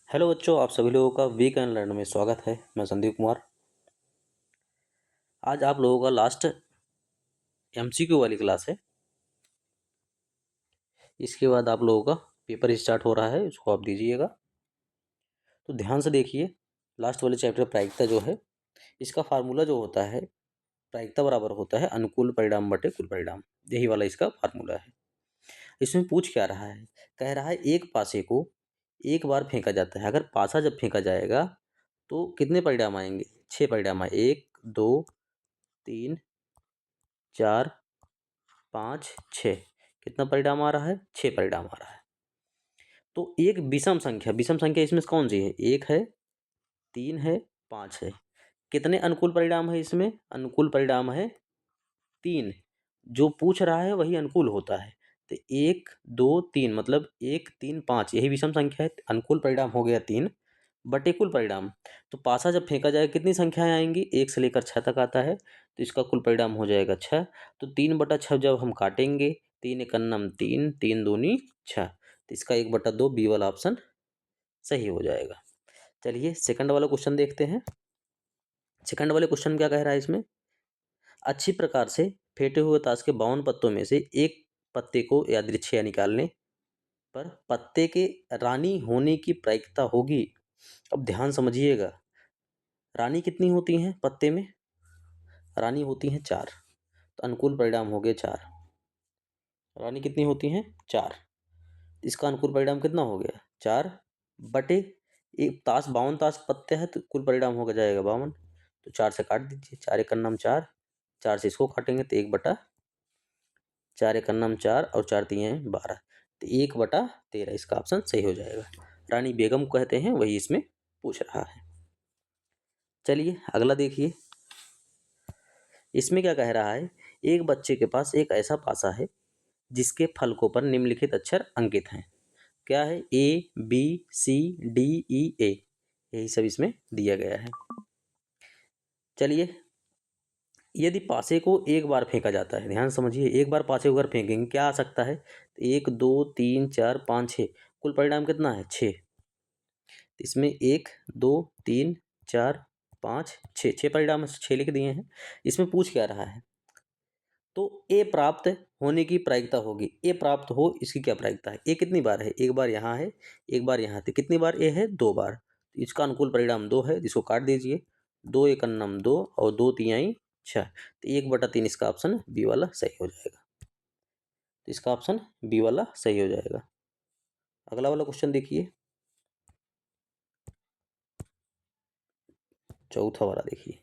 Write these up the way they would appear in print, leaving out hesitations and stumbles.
Hello बच्चों, आप सभी लोगों का वीक एंड लर्न में स्वागत है। मैं संदीप कुमार। आज आप लोगों का लास्ट एमसीक्यू वाली क्लास है। इसके बाद आप लोगों का पेपर स्टार्ट हो रहा है, उसको आप दीजिएगा। तो ध्यान से देखिए, लास्ट वाले चैप्टर प्रायिकता जो है, इसका फार्मूला जो होता है, प्रायिकता बराबर होता है अनुकूल परिणाम बटे कुल परिणाम। यही वाला इसका फार्मूला है। इसमें पूछ क्या रहा है? कह रहा है एक पासे को एक बार फेंका जाता है। अगर पासा जब फेंका जाएगा तो कितने परिणाम आएंगे? 6 परिणाम आए। 1 2 3 4 5 6। कितना परिणाम आ रहा है? 6 परिणाम आ रहा है। तो एक विषम संख्या इसमें कौन सी है? 1 है, 3 है, 5 है। कितने अनुकूल परिणाम है इसमें? अनुकूल परिणाम है 3। जो पूछ रहा है वही अनुकूल होता है। तो 1 2 3 मतलब 1 3 5 यही विषम संख्या है। अनुकूल परिणाम हो गया 3 बटे कुल परिणाम। तो पासा जब फेंका जाए कितनी संख्याएं आएंगी? 1 से लेकर 6 तक आता है, तो इसका कुल परिणाम हो जाएगा 6। तो 3/6 जब हम काटेंगे, 3 एकन्नम 3, 3 दूनी 6, तो इसका 1/2 बी वाला ऑप्शन सही हो जाएगा। चलिए सेकंड वाला क्वेश्चन देखते हैं। सेकंड वाले क्वेश्चन क्या कह रहा है इसमें? अच्छी प्रकार से फेंटे हुए ताश के 52 पत्तों में से एक पत्ते को यादृच्छिक निकालने पर पत्ते के रानी होने की प्रायिकता होगी। अब ध्यान समझिएगा, रानी कितनी होती हैं पत्ते में? रानी होती हैं 4। तो अनुकूल परिणाम हो गए 4। रानी कितनी होती हैं? 4। इसका अनुकूल परिणाम कितना हो गया? 4 बटे एक ताश 52 ताश पत्ते हैं, तो कुल परिणाम होगा जाएगा 52। तो 4 से काट दीजिए। 4 एक नाम 4, 4 से इसको काटेंगे तो 1/4 एक नाम 4 और 4 तिये 12, तो 1/13 इसका ऑप्शन सही हो जाएगा। रानी बेगम कहते हैं, वही इसमें पूछ रहा है। चलिए अगला देखिए। इसमें क्या कह रहा है? एक बच्चे के पास एक ऐसा पासा है जिसके फलकों पर निम्नलिखित अक्षर अंकित हैं। क्या है? ABCDEA, यही सब इसमें दिया गया है। चलिए, यदि पासे को एक बार फेंका जाता है, ध्यान समझिए, एक बार पासे को अगर फेंकेंगे क्या आ सकता है? 1 2 3 4 5 6। कुल परिणाम कितना है? 6। इसमें 1 2 3 4 5 6, 6 परिणाम 6 लिख दिए हैं। इसमें पूछ क्या रहा है? तो ए प्राप्त होने की प्रायिकता होगी। ए प्राप्त हो, इसकी क्या प्रायिकता है? ए कितनी बार है? एक बार यहाँ है, एक बार यहाँ थे। कितनी बार ए है? 2 बार। तो इसका अनुकूल परिणाम 2 है, जिसको काट दीजिए। 2 एकन्नम 2 और 2 तिहाई 6, तो 1/3 इसका ऑप्शन बी वाला सही हो जाएगा। तो इसका ऑप्शन बी वाला सही हो जाएगा। अगला वाला क्वेश्चन देखिए, चौथा वाला देखिए।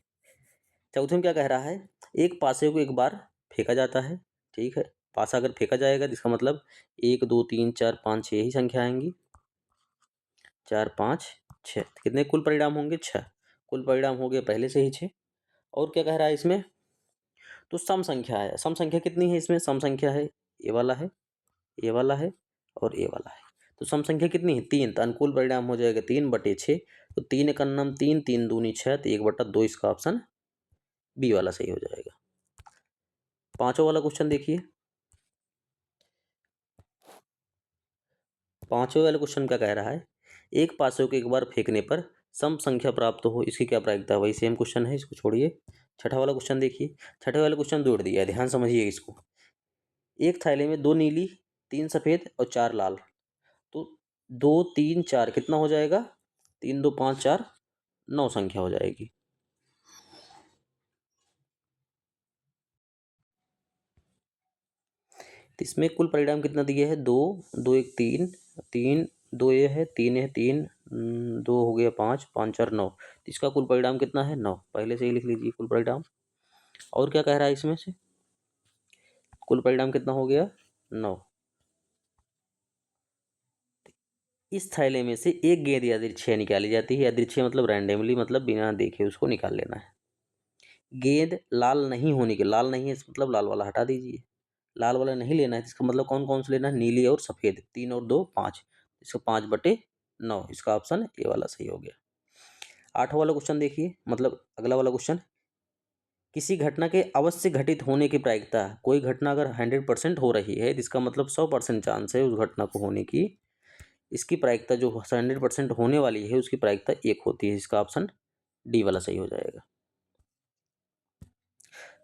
चौथे में क्या कह रहा है? एक पासे को एक बार फेंका जाता है, ठीक है। पासा अगर फेंका जाएगा, जिसका मतलब 1 2 3 4 5 6 यही संख्या आएंगी। 4 5 6, कितने कुल परिणाम होंगे? 6। कुल परिणाम हो गए पहले से ही 6। और क्या कह रहा है इसमें? तो सम संख्या है। सम संख्या कितनी है इसमें? सम संख्या है ए वाला है, ए वाला है और ए वाला है। तो सम संख्या कितनी है? 3। तो अनुकूल परिणाम हो जाएगा 3/6। तो 3 एकन्नम 3, 3 दूनी 6, तो 1/2 इसका ऑप्शन बी वाला सही हो जाएगा। पांचों वाला क्वेश्चन देखिए। पांचवें वाले क्वेश्चन क्या कह रहा है? एक पासे को एक बार फेंकने पर सम संख्या प्राप्त हो, इसकी क्या प्रायिकता है? वही सेम क्वेश्चन है, इसको छोड़िए। छठा वाला क्वेश्चन देखिए। छठे वाले क्वेश्चन जोड़ दिया है, ध्यान समझिए इसको। एक थैले में 2 नीली, 3 सफेद और 4 लाल। तो 2 3 4 कितना हो जाएगा? 3 2 5 4 9 संख्या हो जाएगी। तो इसमें कुल परिणाम कितना दिया है? 2 2 1 3, 3 2 ये है, 3 है, 3 2 हो गया 5, 5 4 9। तो इसका कुल परिणाम कितना है? 9। पहले से ही लिख लीजिए कुल परिणाम। और क्या कह रहा है इसमें से? कुल परिणाम कितना हो गया? 9। इस थैले में से एक गेंद यादृच्छिक निकाली जाती है। यादृच्छिक मतलब रैंडमली, मतलब बिना देखे उसको निकाल लेना है। गेंद लाल नहीं होने के, लाल नहीं है मतलब लाल वाला हटा दीजिए। लाल वाला नहीं लेना है, इसका मतलब कौन कौन से लेना है? नीली और सफेद। 3 और 2 5, इसको 5/9, इसका ऑप्शन ए वाला सही हो गया। आठवां वाला क्वेश्चन देखिए, मतलब अगला वाला क्वेश्चन। किसी घटना के अवश्य घटित होने की प्रायिकता, कोई घटना अगर 100% हो रही है, जिसका मतलब 100% चांस है उस घटना को होने की, इसकी प्रायिकता जो 100% होने वाली है उसकी प्रायिकता 1 होती है। इसका ऑप्शन डी वाला सही हो जाएगा।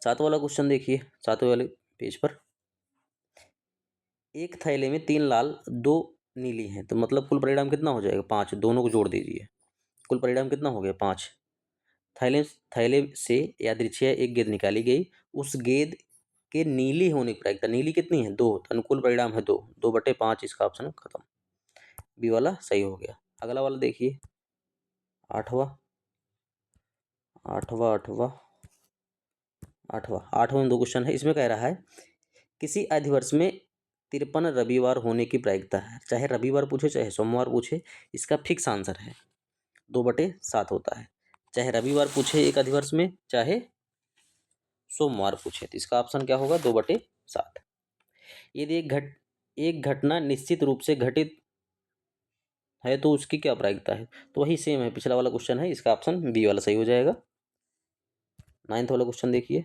7 वाला क्वेश्चन देखिए, 7वें वाले पेज पर। एक थैले में 3 लाल 2 नीली हैं, तो मतलब कुल परिणाम कितना हो जाएगा? 5। दोनों को जोड़ दीजिए, कुल परिणाम कितना हो गया? 5। थैले थैले से यादृच्छिक एक गेंद निकाली गई, उस गेंद के नीली होने की प्रायिकता, नीली कितनी है? 2, तो अनुकूल परिणाम है 2, 2/5। इसका ऑप्शन खत्म, बी वाला सही हो गया। अगला वाला देखिए, आठवां आठवां आठवां आठवां आठवां में 2 क्वेश्चन है। इसमें कह रहा है किसी अधिवर्ष में 53 रविवार होने की प्रायिकता है। चाहे रविवार पूछे चाहे सोमवार पूछे, इसका फिक्स आंसर है 2/7 होता है। चाहे रविवार पूछे एक अधिवर्ष में, चाहे सोमवार पूछे, तो इसका ऑप्शन क्या होगा? 2/7। यदि एक घटना निश्चित रूप से घटित है तो उसकी क्या प्रायिकता है? तो वही सेम है, पिछला वाला क्वेश्चन है। इसका ऑप्शन बी वाला सही हो जाएगा। 9वां वाला क्वेश्चन देखिए,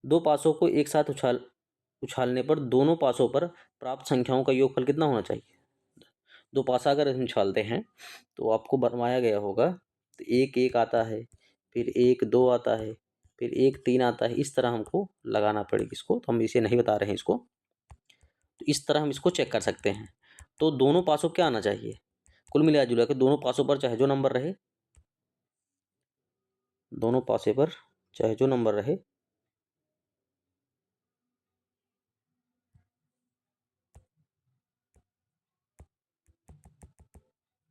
2 पासों को एक साथ उछालने पर दोनों पासों पर प्राप्त संख्याओं का योगफल कितना होना चाहिए? 2 पासा अगर हम उछालते हैं तो आपको बनवाया गया होगा, तो 1 1 आता है, फिर 1 2 आता है, फिर 1 3 आता है। इस तरह हमको लगाना पड़ेगा इसको, तो हम इसे नहीं बता रहे हैं इसको। तो इस तरह हम इसको चेक कर सकते हैं। तो दोनों पासों क्या आना चाहिए? कुल मिला जुला के दोनों पासों पर चाहे जो नंबर रहे, दोनों पासे पर चाहे जो नंबर रहे,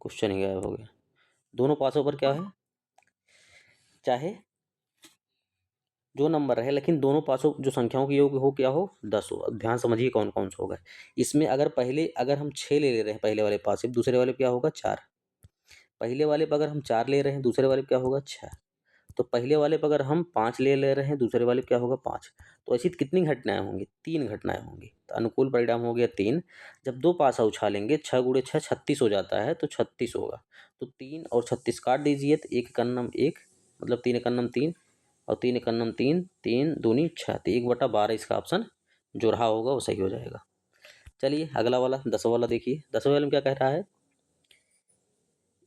क्वेश्चन ही गायब हो गया। दोनों पासों पर क्या है? चाहे जो नंबर रहे, लेकिन दोनों पासों जो संख्याओं की योग हो क्या हो? 10 हो। अब ध्यान समझिए कौन कौन सा होगा इसमें। अगर हम 6 ले रहे हैं पहले वाले पास से, दूसरे वाले क्या होगा? 4। पहले वाले पर अगर हम 4 ले रहे हैं, दूसरे वाले क्या होगा? 6। तो पहले वाले पर अगर हम 5 ले रहे हैं, दूसरे वाले क्या होगा? 5। तो ऐसी कितनी घटनाएं होंगी? 3 घटनाएं होंगी। तो अनुकूल परिणाम हो गया 3। जब 2 पासा उछालेंगे, 6 गुणे 6 36 हो जाता है, तो 36 होगा। तो 3 और 36 काट दीजिए, तो 1 एकन्नम 1, मतलब 3 एकन्नम 3 और 3 एकन्नम 3, 3 दूनी 6, तो 1/12 इसका ऑप्शन जो रहा होगा वो सही हो जाएगा। चलिए अगला वाला 10वां वाला देखिए। 10वें वाले में क्या कह रहा है?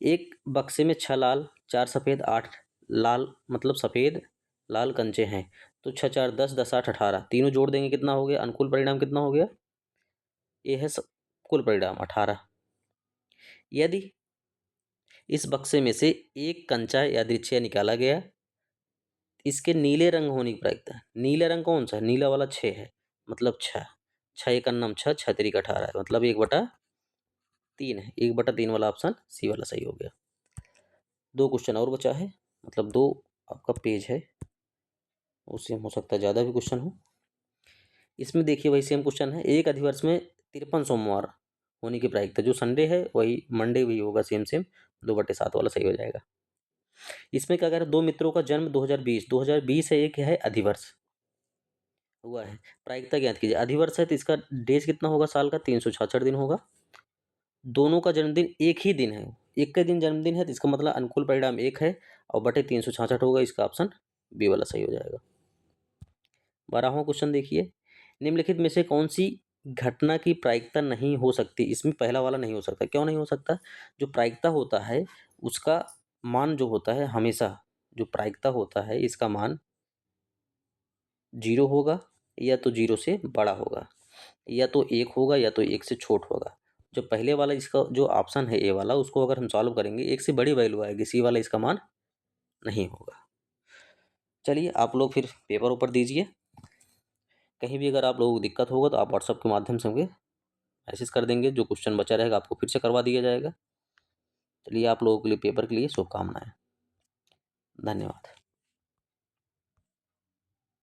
एक बक्से में 6 लाल 4 सफ़ेद 8 लाल, मतलब सफ़ेद लाल कंचे हैं। तो 6 4 10 10 8 18, तीनों जोड़ देंगे कितना हो गया? अनुकूल परिणाम कितना हो गया? ये है कुल परिणाम 18। यदि इस बक्से में से एक कंचा यादृच्छिक निकाला गया, इसके नीले रंग होने की प्रायिकता, नीले रंग कौन सा है? नीला वाला 6 है, मतलब 6, 6 एकन्नम 6, 6 तिरिक 18 है, मतलब 1/3 है। 1/3 वाला ऑप्शन सी वाला सही हो गया। 2 क्वेश्चन और बचा है, मतलब 2 आपका पेज है, उससे हो सकता है ज़्यादा भी क्वेश्चन हो। इसमें देखिए वही सेम क्वेश्चन है। एक अधिवर्ष में 53 सोमवार होने की प्रायिकता, जो संडे है वही मंडे भी होगा, सेम सेम 2/7 वाला सही हो जाएगा। इसमें क्या कह रहा है? 2 मित्रों का जन्म 2020 है, एक है अधिवर्ष हुआ है। प्रायिकता ज्ञात कीजिए। अधिवर्ष है तो इसका डेज कितना होगा साल का? 366 दिन होगा। दोनों का जन्मदिन एक ही दिन है, एक के दिन जन्मदिन है, तो इसका मतलब अनुकूल परिणाम 1 है और बटे 366 होगा। इसका ऑप्शन बी वाला सही हो जाएगा। 12वां क्वेश्चन देखिए, निम्नलिखित में से कौन सी घटना की प्रायिकता नहीं हो सकती? इसमें पहला वाला नहीं हो सकता। क्यों नहीं हो सकता? जो प्रायिकता होता है उसका मान जो होता है, हमेशा जो प्रायिकता होता है इसका मान 0 होगा, या तो 0 से बड़ा होगा, या तो 1 होगा, या तो 1 से छोट होगा। जो पहले वाला इसका जो ऑप्शन है ए वाला, उसको अगर हम सॉल्व करेंगे 1 से बड़ी वैल्यू आएगी, सी वाला इसका मान नहीं होगा। चलिए आप लोग फिर पेपर ऊपर दीजिए। कहीं भी अगर आप लोगों को दिक्कत होगा तो आप व्हाट्सएप के माध्यम से मुझे मैसेज कर देंगे, जो क्वेश्चन बचा रहेगा आपको फिर से करवा दिया जाएगा। चलिए आप लोगों के लिए पेपर के लिए शुभकामनाएं। धन्यवाद।